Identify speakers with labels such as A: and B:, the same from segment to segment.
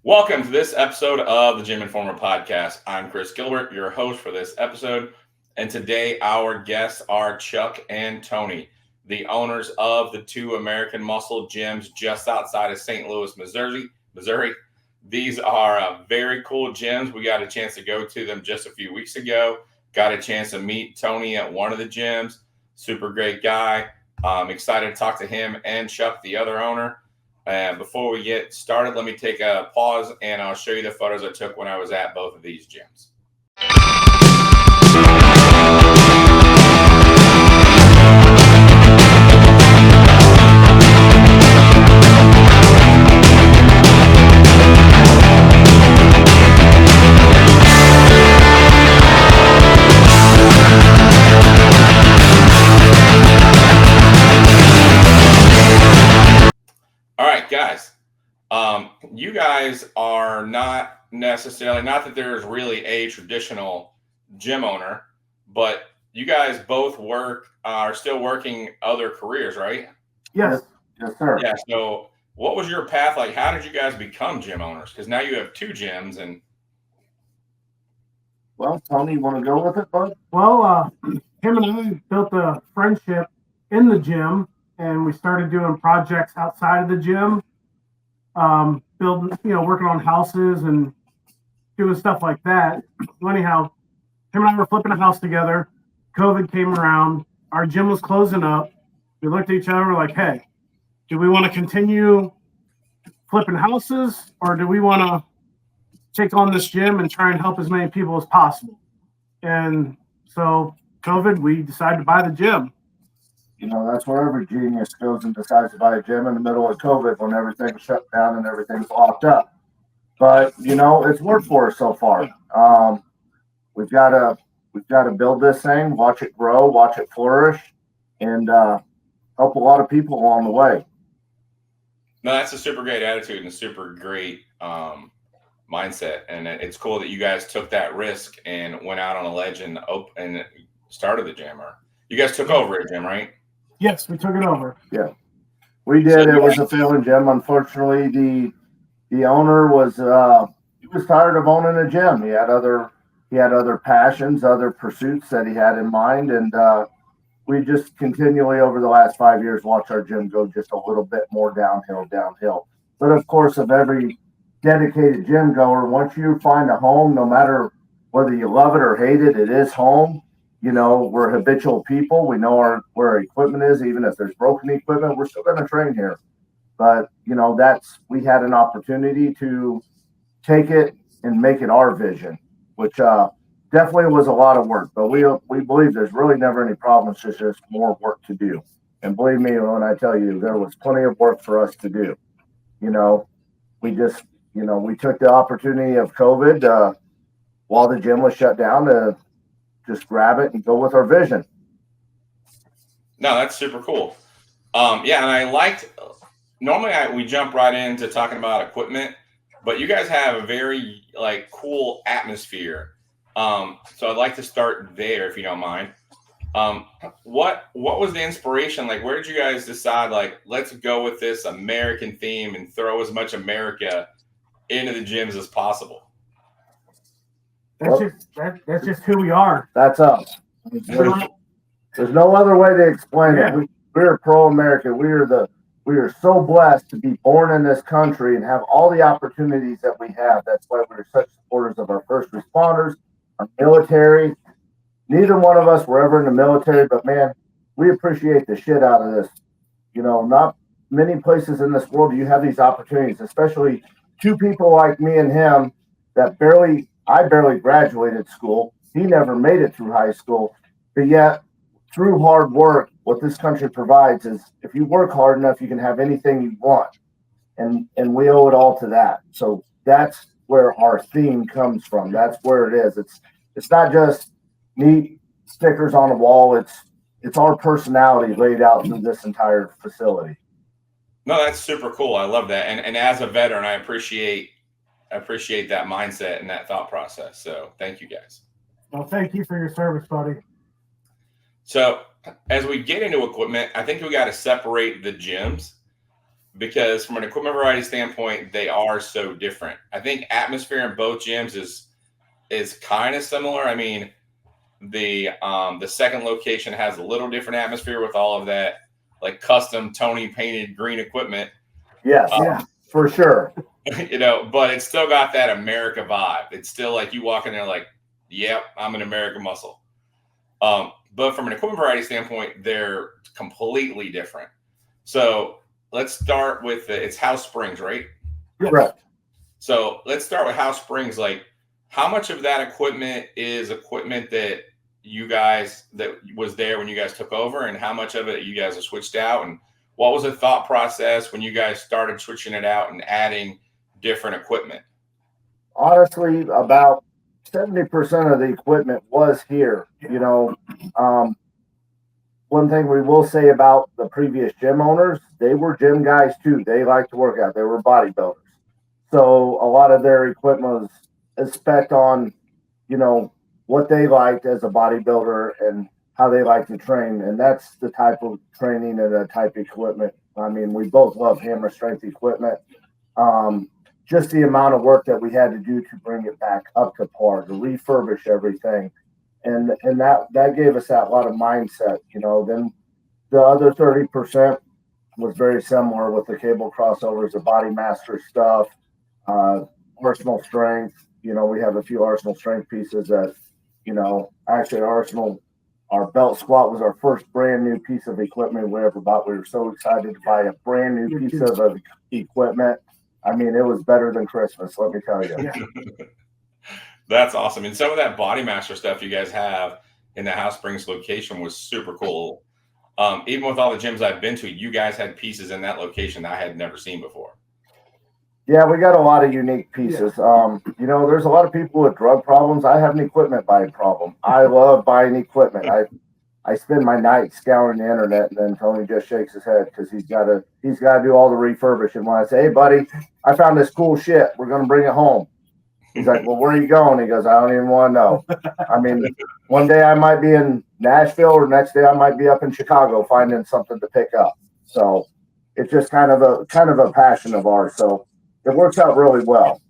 A: Welcome to this episode of the GymInformer podcast. I'm Chris Gilbert, your host for this episode. And today our guests are Chuck and Tony, the owners of the two American Muscle gyms just outside of St. Louis, Missouri. These are very cool gyms. We got a chance to go to them just a few weeks ago. Got a chance to meet Tony at one of the gyms. Super great guy. I'm excited to talk to him and Chuck, the other owner. Before we get started, let me take a pause and I'll show you the photos I took when I was at both of these gyms. All right, guys. You guys are not necessarily, not that there's really a traditional gym owner, but you guys both are still working other careers, right?
B: Yes, sir.
A: Yeah. So what was your path like? How did you guys become gym owners? Because now you have two gyms and.
B: Well, Tony, you want to go with it, bud?
C: Well, him and I built a friendship in the gym, and we started doing projects outside of the gym, building, working on houses and doing stuff like that. So anyhow, him and I were flipping a house together. COVID came around. Our gym was closing up. We looked at each other, we're like, hey, do we want to continue flipping houses, or do we want to take on this gym and try and help as many people as possible? And so COVID, we decided to buy the gym.
B: You know, that's where every genius goes and decides to buy a gym in the middle of COVID when everything's shut down and everything's locked up. But, it's worked for us so far. We've got to build this thing, watch it grow, watch it flourish, and help a lot of people along the way.
A: No, that's a super great attitude and a super great mindset. And it's cool that you guys took that risk and went out on a ledge and started the gym. Or you guys took over a gym, right?
C: Yes, we took it over.
B: Yeah, we did. It was a failing gym. Unfortunately, the owner was he was tired of owning a gym. He had other passions, other pursuits that he had in mind, and we just continually over the last 5 years watched our gym go just a little bit more downhill. But of course, of every dedicated gym goer, once you find a home, no matter whether you love it or hate it, it is home. We're habitual people. We know where our equipment is. Even if there's broken equipment, we're still going to train here. But, we had an opportunity to take it and make it our vision, which definitely was a lot of work. But we believe there's really never any problems. It's just more work to do. And believe me when I tell you, there was plenty of work for us to do. We just, we took the opportunity of COVID while the gym was shut down to just grab it and go with our vision.
A: No, that's super cool. Yeah, and I liked. Normally, we jump right into talking about equipment, but you guys have a very cool atmosphere. So I'd like to start there, if you don't mind. What was the inspiration? Where did you guys decide? Let's go with this American theme and throw as much America into the gyms as possible.
C: That's just who we are.
B: That's us. There's no other way to explain it. We're pro-American. We are so blessed to be born in this country and have all the opportunities that we have. That's why we're such supporters of our first responders, our military. Neither one of us were ever in the military, but man, we appreciate the shit out of this. Not many places in this world do you have these opportunities, especially two people like me and him that I barely graduated school. He never made it through high school, but yet through hard work, what this country provides is if you work hard enough, you can have anything you want. And we owe it all to that. So that's where our theme comes from. That's where it is. It's not just neat stickers on a wall. It's our personality laid out through this entire facility.
A: No, that's super cool. I love that. And as a veteran, I appreciate that mindset and that thought process. So thank you guys.
C: Well, thank you for your service, buddy.
A: So as we get into equipment, I think we got to separate the gyms. because from an equipment variety standpoint, they are so different. I think atmosphere in both gyms is kind of similar. I mean, the second location has a little different atmosphere with all of that like custom Tony painted green equipment.
B: Yes, for sure.
A: But it's still got that America vibe. It's still like you walk in there like, yep, I'm an American Muscle. But from an equipment variety standpoint, they're completely different. So let's start with it's House Springs, right?
B: Correct.
A: So let's start with House Springs. Like, how much of that equipment is equipment that was there when you guys took over, and how much of it you guys have switched out? And what was the thought process when you guys started switching it out and adding different equipment?
B: Honestly, about 70% of the equipment was here. One thing we will say about the previous gym owners, they were gym guys too. They liked to work out. They were bodybuilders. So a lot of their equipment was spec on, what they liked as a bodybuilder and how they like to train. And that's the type of training and the type of equipment. I mean, we both love hammer strength equipment. Just the amount of work that we had to do to bring it back up to par, to refurbish everything. And that gave us that lot of mindset, Then the other 30% was very similar with the cable crossovers, the Body Master stuff, Arsenal strength. We have a few Arsenal strength pieces that, actually our belt squat was our first brand new piece of equipment we ever bought. We were so excited to buy a brand new piece of equipment. I mean, it was better than Christmas, let me tell you.
C: Yeah.
A: That's awesome. And some of that Body Master stuff you guys have in the House Springs location was super cool. Even with all the gyms I've been to, you guys had pieces in that location that I had never seen before.
B: Yeah, we got a lot of unique pieces. There's a lot of people with drug problems. I have an equipment buying problem. I love buying equipment. I spend my night scouring the internet, and then Tony just shakes his head because he's got to do all the refurbishing. When I say, "Hey, buddy, I found this cool shit. We're going to bring it home." He's like, "Well, where are you going?" He goes, "I don't even want to know." I mean, one day I might be in Nashville, or next day I might be up in Chicago finding something to pick up. So it's just kind of a passion of ours. So it works out really well.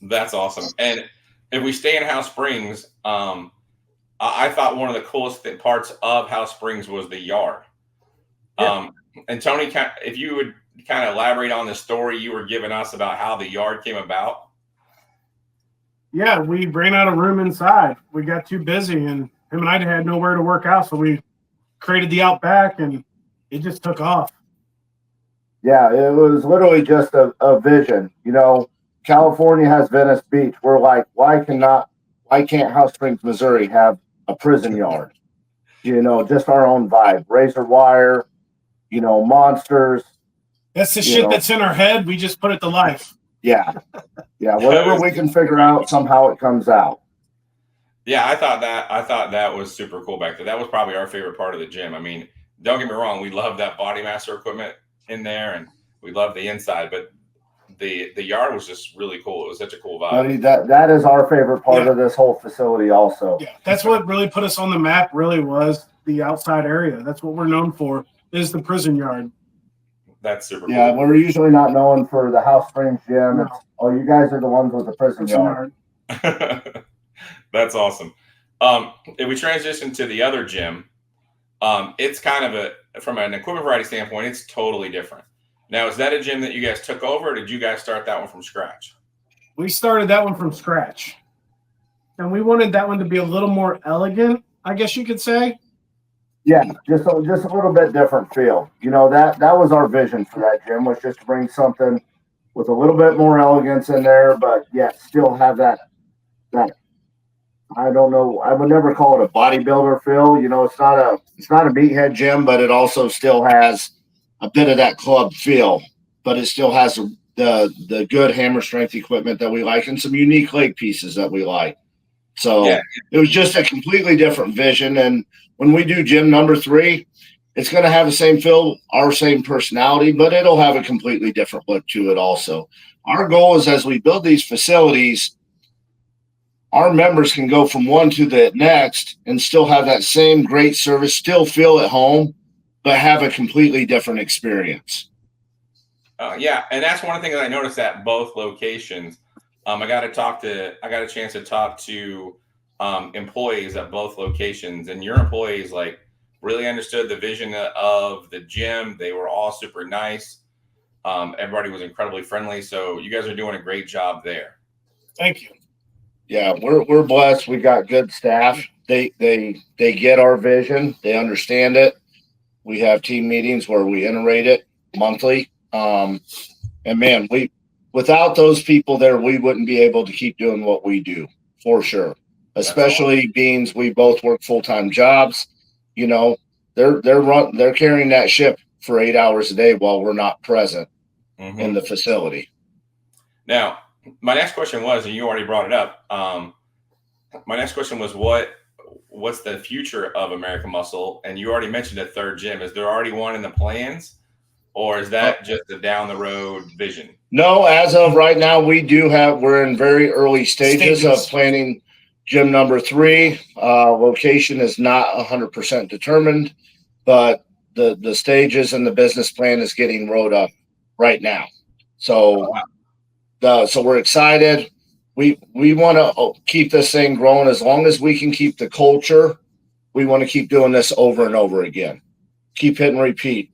A: That's awesome. And if we stay in House Springs, I thought one of the coolest parts of House Springs was the yard. Yeah. And Tony, if you would kind of elaborate on the story you were giving us about how the yard came about.
C: Yeah, we ran out of room inside. We got too busy, and him and I had nowhere to work out, so we created the out back, and it just took off.
B: Yeah, it was literally just a vision. California has Venice Beach. We're like, why can't House Springs, Missouri have a prison yard? Just our own vibe. Razor wire, monsters.
C: That's the shit that's in our head. We just put it to life.
B: Yeah. Yeah. Whatever we can figure out, somehow it comes out.
A: Yeah, I thought that was super cool back there. That was probably our favorite part of the gym. I mean, don't get me wrong, we love that Body Master equipment in there, and we love the inside, but the yard was just really cool. It was such a cool vibe.
B: Buddy, that is our favorite part of this whole facility also.
C: Yeah, that's what really put us on the map, really was the outside area. That's what we're known for, is the prison yard.
A: That's super cool.
B: Yeah, we're usually not known for the House Springs gym. No. You guys are the ones with the prison yard.
A: That's awesome. If we transition to the other gym, it's kind of from an equipment variety standpoint, it's totally different. Now, is that a gym that you guys took over, or did you guys start that one from scratch?
C: We started that one from scratch. And we wanted that one to be a little more elegant, I guess you could say.
B: Yeah, just a little bit different feel. That was our vision for that gym, was just to bring something with a little bit more elegance in there, but yet still have that I don't know, I would never call it a bodybuilder feel. It's not a meathead gym, but it also still has a bit of that club feel, but it still has the good hammer strength equipment that we like and some unique leg pieces that we like. So It was just a completely different vision. And when we do gym number 3, it's going to have the same feel, our same personality, but it'll have a completely different look to it also. Our goal is, as we build these facilities, our members can go from one to the next and still have that same great service, still feel at home, but have a completely different experience.
A: Yeah, and that's one thing that I noticed at both locations. I got a chance to talk to employees at both locations, and your employees like really understood the vision of the gym. They were all super nice. Everybody was incredibly friendly. So you guys are doing a great job there.
C: Thank you.
B: Yeah, we're blessed. We got good staff. They get our vision. They understand it. We have team meetings where we iterate it monthly. And man, without those people there, we wouldn't be able to keep doing what we do for sure. Especially being we both work full-time jobs. You know, they're carrying that ship for 8 hours a day while we're not present in the facility.
A: Now, my next question was, and you already brought it up. My next question was, what's the future of American Muscle? And you already mentioned a third gym. Is there already one in the plans, or is that just a down the road vision?
B: No, as of right now, we're in very early stages of planning gym number 3. Location is not 100% determined, but the stages and the business plan is getting wrote up right now. So, so we're excited. We want to keep this thing growing as long as we can keep the culture. We want to keep doing this over and over again. Keep hitting repeat.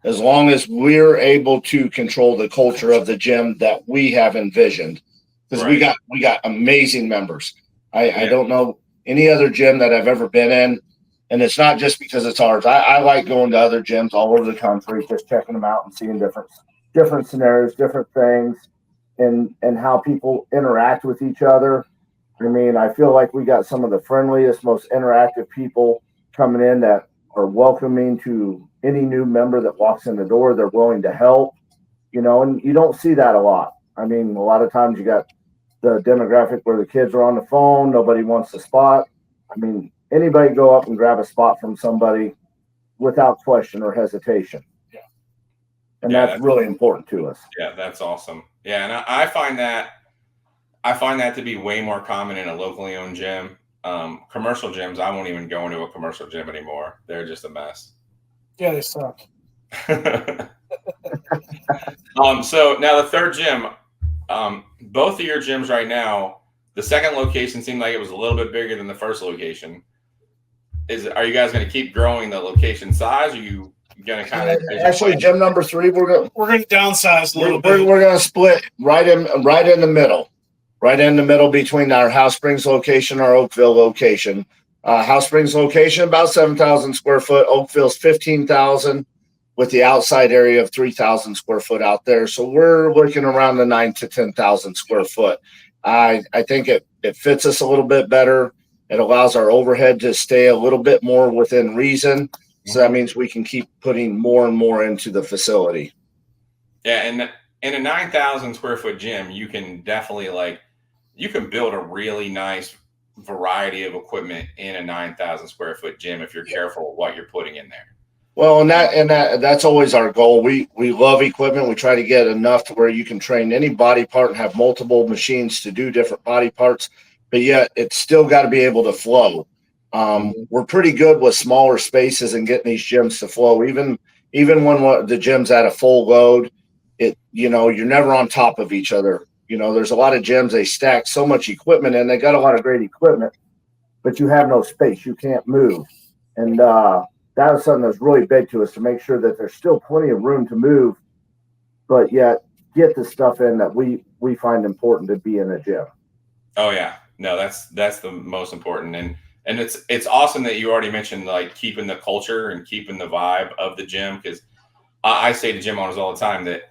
B: As long as we're able to control the culture of the gym that we have envisioned, because we got amazing members. I don't know any other gym that I've ever been in, and it's not just because it's ours. I like going to other gyms all over the country, just checking them out and seeing different scenarios, different things, and how people interact with each other. I mean, I feel like we got some of the friendliest, most interactive people coming in that are welcoming to any new member that walks in the door. They're willing to help, and you don't see that a lot. I mean, a lot of times you got the demographic where the kids are on the phone, nobody wants the spot. I mean, anybody go up and grab a spot from somebody without question or hesitation. Yeah. And that's really important to us.
A: Yeah, that's awesome. Yeah, and I find that to be way more common in a locally owned gym. Commercial gyms, I won't even go into a commercial gym anymore. They're just a mess.
C: Yeah, they suck.
A: So now the third gym, both of your gyms right now, the second location seemed like it was a little bit bigger than the first location. Are you guys going to keep growing the location size? Or are you going to kind of
B: actually gym number 3? We're going
C: to downsize a little bit.
B: We're going to split right in the middle. Right in the middle between our House Springs location, our Oakville location. House Springs location, about 7,000 square foot. Oakville's 15,000 with the outside area of 3,000 square foot out there. So we're looking around the 9,000 to 10,000 square foot. I think it fits us a little bit better. It allows our overhead to stay a little bit more within reason. So that means we can keep putting more and more into the facility.
A: Yeah, and in a 9,000 square foot gym, you can definitely you can build a really nice variety of equipment in a 9,000 square foot gym if you're careful what you're putting in there.
B: Well, and that's always our goal. We love equipment. We try to get enough to where you can train any body part and have multiple machines to do different body parts, but yet it's still got to be able to flow. We're pretty good with smaller spaces and getting these gyms to flow. Even when the gym's at a full load, you're never on top of each other. There's a lot of gyms, they stack so much equipment and they got a lot of great equipment, but you have no space. You can't move. And that was something that's really big to us, to make sure that there's still plenty of room to move, but yet get the stuff in that we find important to be in a gym.
A: Oh yeah. No, that's the most important. And it's awesome that you already mentioned keeping the culture and keeping the vibe of the gym. Cause I say to gym owners all the time that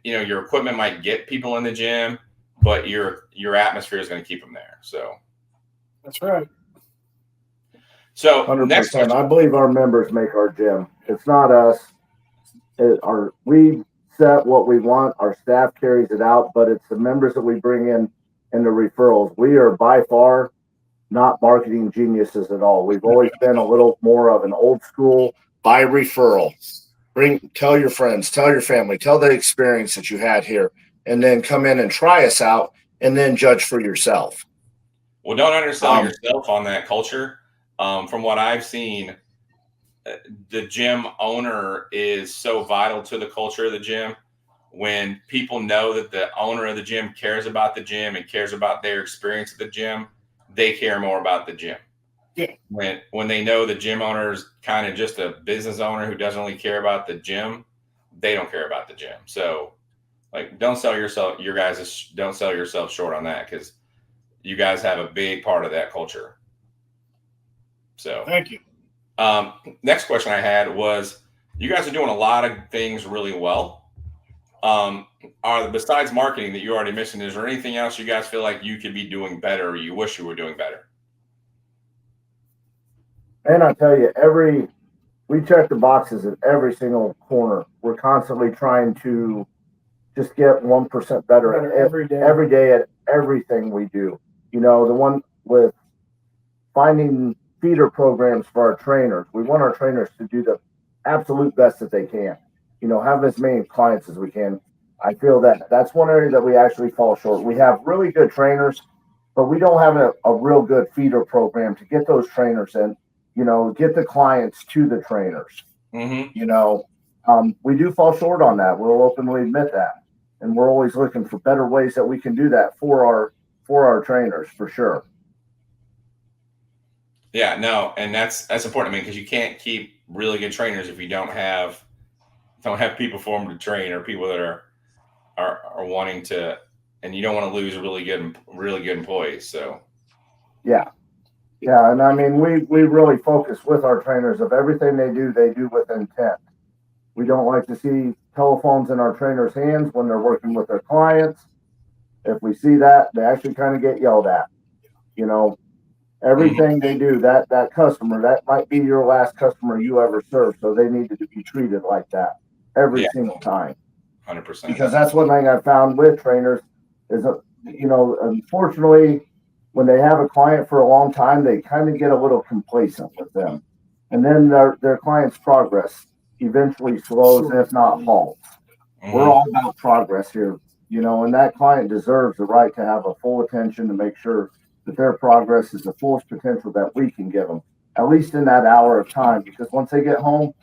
A: your equipment might get people in the gym, but your atmosphere is going to keep them there. So
C: that's right.
A: So
B: 100%. I believe our members make our gym. It's not us. We set what we want. Our staff carries it out, but it's the members that we bring in and the referrals. We are by far not marketing geniuses at all. We've always been a little more of an old school by referral. Tell your friends, tell your family, tell the experience that you had here, and then come in and try us out and then judge for yourself.
A: Well, don't undersell yourself on that culture. From what I've seen, the gym owner is so vital to the culture of the gym. When people know that the owner of the gym cares about the gym and cares about their experience at the gym, they care more about the gym.
D: Yeah.
A: When they know the gym owner is kind of just a business owner who doesn't really care about the gym, they don't care about the gym. So, like, don't sell yourself short on that, because you guys have a big part of that culture. So,
D: Thank you.
A: Next question I had was, you guys are doing a lot of things really well. Besides marketing that you already mentioned, is there anything else you guys feel like you could be doing better, or you wish you were doing better?
B: And I tell you, we check the boxes at every single corner. We're constantly trying to just get 1% better every day at everything we do. The one with finding feeder programs for our trainers. We want our trainers to do the absolute best that they can. Have as many clients as we can. I feel that's one area that we actually fall short. We have really good trainers, but we don't have a real good feeder program to get those trainers in, get the clients to the trainers.
A: Mm-hmm.
B: We do fall short on that. We'll openly admit that. And we're always looking for better ways that we can do that for our trainers, for sure.
A: Yeah, no, and that's important. I mean, because you can't keep really good trainers if you don't have people for them to train, or people that are wanting to, and you don't want to lose really good employees. So
B: yeah, and I mean, we really focus with our trainers of everything they do with intent. We don't like to see telephones in our trainers' hands when they're working with their clients. If we see that, they actually kind of get yelled at. Everything they do, that customer, that might be your last customer you ever serve, so they needed to be treated like that every single time.
A: 100%.
B: Because that's one thing I found with trainers is, unfortunately, when they have a client for a long time, they kind of get a little complacent with them, and then their client's progress eventually slows, if not halts.
A: Mm-hmm.
B: We're all about progress here, and that client deserves the right to have a full attention to make sure that their progress is the fullest potential that we can give them, at least in that hour of time. Because once they get home,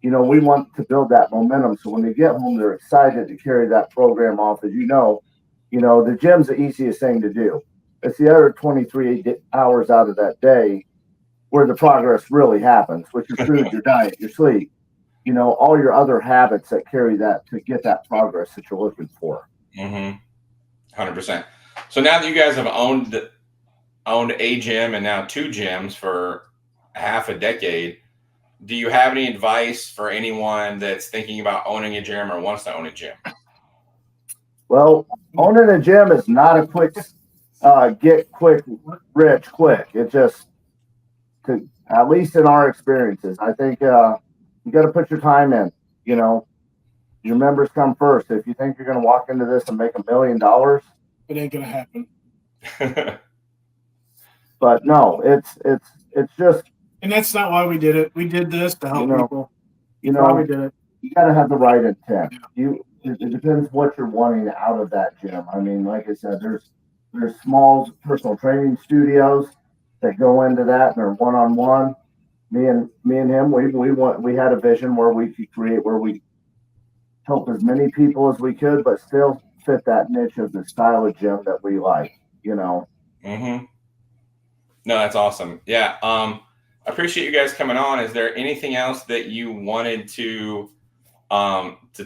B: we want to build that momentum. So when they get home, they're excited to carry that program off. As the gym's the easiest thing to do. It's the other 23 hours out of that day where the progress really happens, with your food, your diet, your sleep, all your other habits that carry that to get that progress that you're looking for.
A: Mm-hmm. 100%. So now that you guys have owned a gym and now two gyms for half a decade, do you have any advice for anyone that's thinking about owning a gym or wants to own a gym?
B: Well, owning a gym is not a quick get quick rich quick. It just, at least in our experiences, I think you got to put your time in. Your members come first. If you think you're going to walk into this and make $1 million,
D: it ain't going to happen.
B: But no, it's just.
D: And that's not why we did it. We did this to help people.
B: That's why
D: we did it.
B: You got to have the right intent. It depends what you're wanting out of that gym. I mean, like I said, there's small personal training studios that go into that, and they're one-on-one. Me and him, we had a vision where we could create, where we help as many people as we could, but still fit that niche of the style of gym that we like.
A: Mm-hmm. No, that's awesome. Yeah. I appreciate you guys coming on. Is there anything else that you wanted to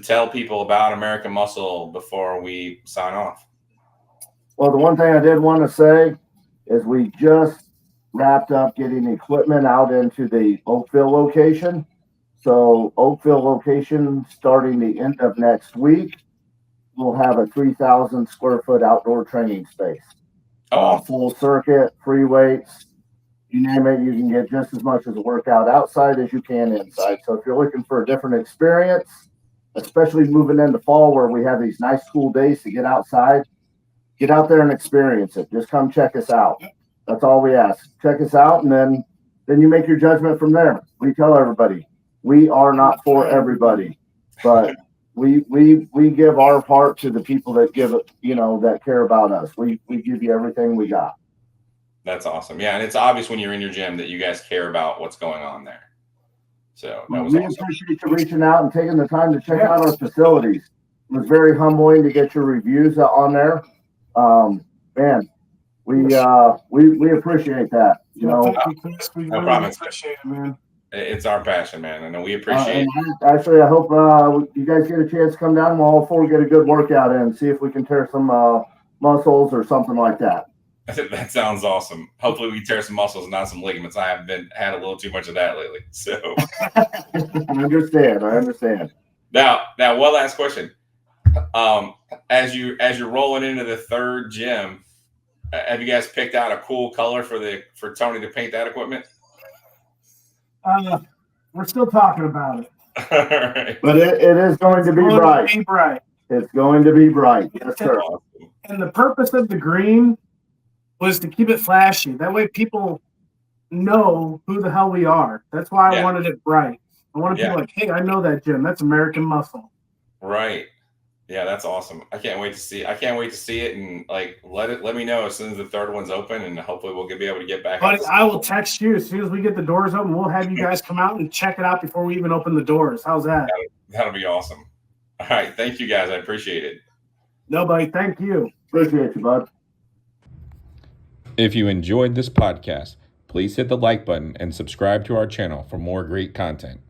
A: tell people about American Muscle before we sign off?
B: Well, the one thing I did want to say is we just wrapped up getting equipment out into the Oakville location. So Oakville location, starting the end of next week, we'll have a 3,000 square foot outdoor training space. Full circuit, free weights, you name it, you can get just as much as a workout outside as you can inside. So if you're looking for a different experience, especially moving into fall where we have these nice cool days to get outside, get out there and experience it. Just come check us out. That's all we ask. Check us out, and then you make your judgment from there. We tell everybody, we are not for everybody, but we give our part to the people that give it, that care about us. We give you everything we got.
A: That's awesome. Yeah, and it's obvious when you're in your gym that you guys care about what's going on there. So that
B: Well,
A: was
B: we
A: awesome.
B: appreciate you reaching out and taking the time to check out our facilities. It was very humbling to get your reviews on there. Man, we appreciate that. You know,
D: Thank you, Chris. We
A: No
D: really
A: problem.
D: appreciate it, man.
A: It's our passion, man, and we appreciate
B: and actually, I hope you guys get a chance to come down. We'll all four get a good workout in, see if we can tear some muscles or something like that.
A: That sounds awesome. Hopefully we tear some muscles and not some ligaments. I have had a little too much of that lately. So
B: I understand.
A: now one last question. As you're rolling into the third gym, have you guys picked out a cool color for Tony to paint that equipment?
C: We're still talking about it.
A: All right.
B: But it is going to be bright. It's going to be bright. Yes, sir.
A: Awesome.
C: And the purpose of the green was to keep it flashy. That way people know who the hell we are. That's why I wanted it bright. I wanted people like, hey, I know that gym. That's American Muscle.
A: Right. Yeah, that's awesome. I can't wait to see it and like let me know as soon as the third one's open, and hopefully we'll be able to get back.
C: But I will text you as soon as we get the doors open. We'll have you guys come out and check it out before we even open the doors. How's that?
A: That'll be awesome. All right. Thank you guys. I appreciate it.
C: Nobody, thank you.
B: Appreciate you, bud.
E: If you enjoyed this podcast, please hit the like button and subscribe to our channel for more great content.